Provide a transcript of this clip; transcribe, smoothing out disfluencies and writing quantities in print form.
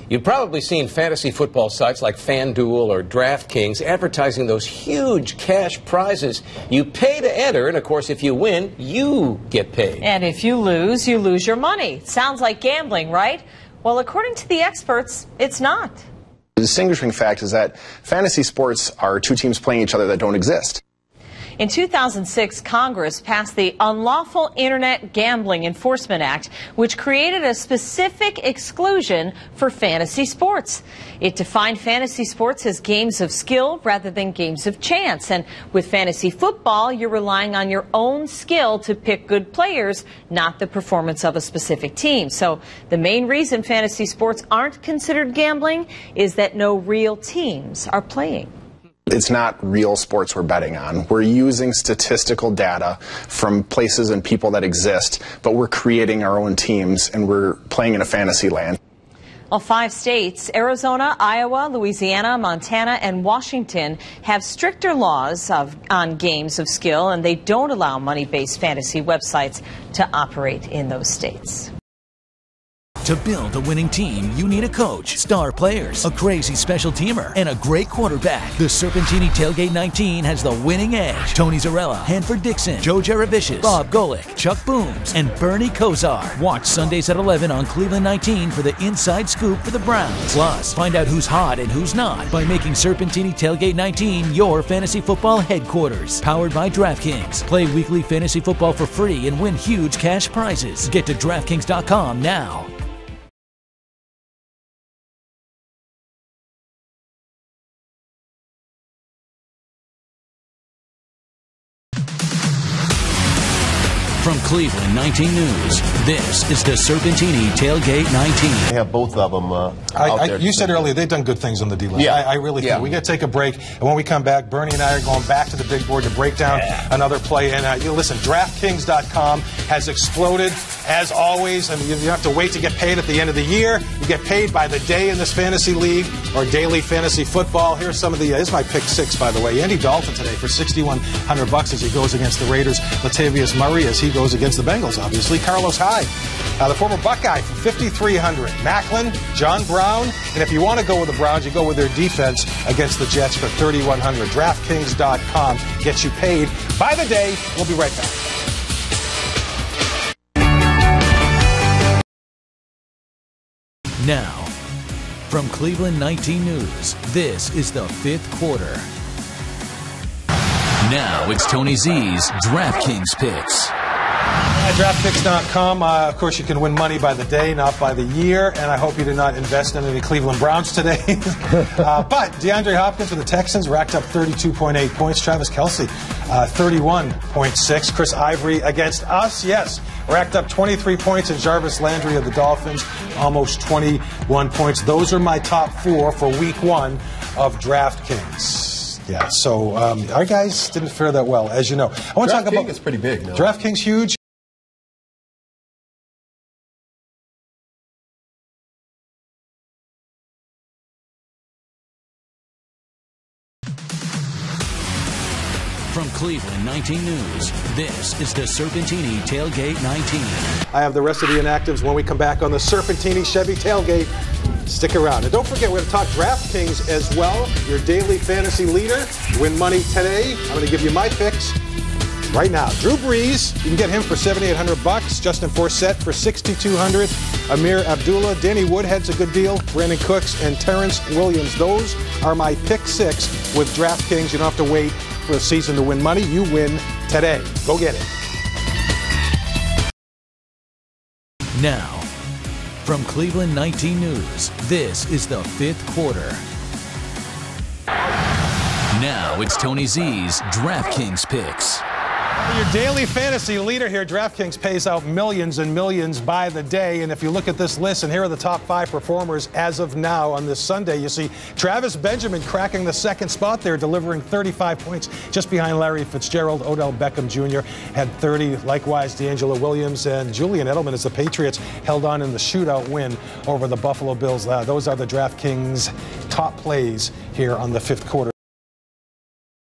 You've probably seen fantasy football sites like FanDuel or DraftKings advertising those huge cash prizes. You pay to enter, and of course, if you win, you get paid. And if you lose your money. Sounds like gambling, right? Well, according to the experts, it's not. The distinguishing fact is that fantasy sports are two teams playing each other that don't exist. In 2006, Congress passed the Unlawful Internet Gambling Enforcement Act, which created a specific exclusion for fantasy sports. It defined fantasy sports as games of skill rather than games of chance. And with fantasy football, you're relying on your own skill to pick good players, not the performance of a specific team. So the main reason fantasy sports aren't considered gambling is that no real teams are playing. It's not real sports we're betting on. We're using statistical data from places and people that exist, but we're creating our own teams and we're playing in a fantasy land. Well, 5 states, Arizona, Iowa, Louisiana, Montana, and Washington, have stricter laws on games of skill, and they don't allow money-based fantasy websites to operate in those states. To build a winning team, you need a coach, star players, a crazy special teamer, and a great quarterback. The Serpentini Tailgate 19 has the winning edge. Tony Zarella, Hanford Dixon, Joe Jaravicius, Bob Golick, Chuck Booms, and Bernie Kosar. Watch Sundays at 11 on Cleveland 19 for the inside scoop for the Browns. Plus, find out who's hot and who's not by making Serpentini Tailgate 19 your fantasy football headquarters. Powered by DraftKings. Play weekly fantasy football for free and win huge cash prizes. Get to DraftKings.com now. From Cleveland 19 News, this is the Serpentini Tailgate 19. They have both of them out there. You said earlier they've done good things on the D-line. Yeah. I really do. We got to take a break, and when we come back, Bernie and I are going back to the big board to break down another play. And you listen, DraftKings.com has exploded as always. I mean, you don't have to wait to get paid at the end of the year. You get paid by the day in this fantasy league or daily fantasy football. Here's some of the. Here's my pick 6, by the way. Andy Dalton today for $6,100 as he goes against the Raiders. Latavius Murray as he goes against the Bengals, obviously. Carlos Hyde, the former Buckeye, for $5,300. Macklin, John Brown, and if you want to go with the Browns, you go with their defense against the Jets for $3,100. DraftKings.com gets you paid by the day. We'll be right back. Now, from Cleveland 19 News, this is the 5th quarter. Now it's Tony Z's DraftKings Picks. DraftPicks.com. Of course, you can win money by the day, not by the year. And I hope you did not invest in any Cleveland Browns today. But DeAndre Hopkins for the Texans racked up 32.8 points. Travis Kelce, 31.6. Chris Ivory against us, yes, racked up 23 points. And Jarvis Landry of the Dolphins, almost 21 points. Those are my top 4 for week 1 of DraftKings. Yeah, so our guys didn't fare that well, as you know. I want to talk about. DraftKings is pretty big now. DraftKings huge. From Cleveland 19 News, this is the Serpentini Tailgate 19. I have the rest of the inactives when we come back on the Serpentini Chevy Tailgate. Stick around. And don't forget, we're going to talk DraftKings as well. Your daily fantasy leader. Win money today. I'm going to give you my picks right now. Drew Brees, you can get him for $7,800. Justin Forsett for $6,200. Amir Abdullah, Danny Woodhead's a good deal. Brandon Cooks and Terrence Williams. Those are my pick 6 with DraftKings. You don't have to wait for a season to win money. You win today. Go get it. Now, from Cleveland 19 News, this is the 5th quarter. Now it's Tony Z's DraftKings Picks. Your daily fantasy leader here, DraftKings pays out millions and millions by the day. And if you look at this list, and here are the top 5 performers as of now on this Sunday, you see Travis Benjamin cracking the 2nd spot there, delivering 35 points just behind Larry Fitzgerald. Odell Beckham Jr. had 30. Likewise, D'Angelo Williams and Julian Edelman as the Patriots held on in the shootout win over the Buffalo Bills. Those are the DraftKings top plays here on the 5th quarter.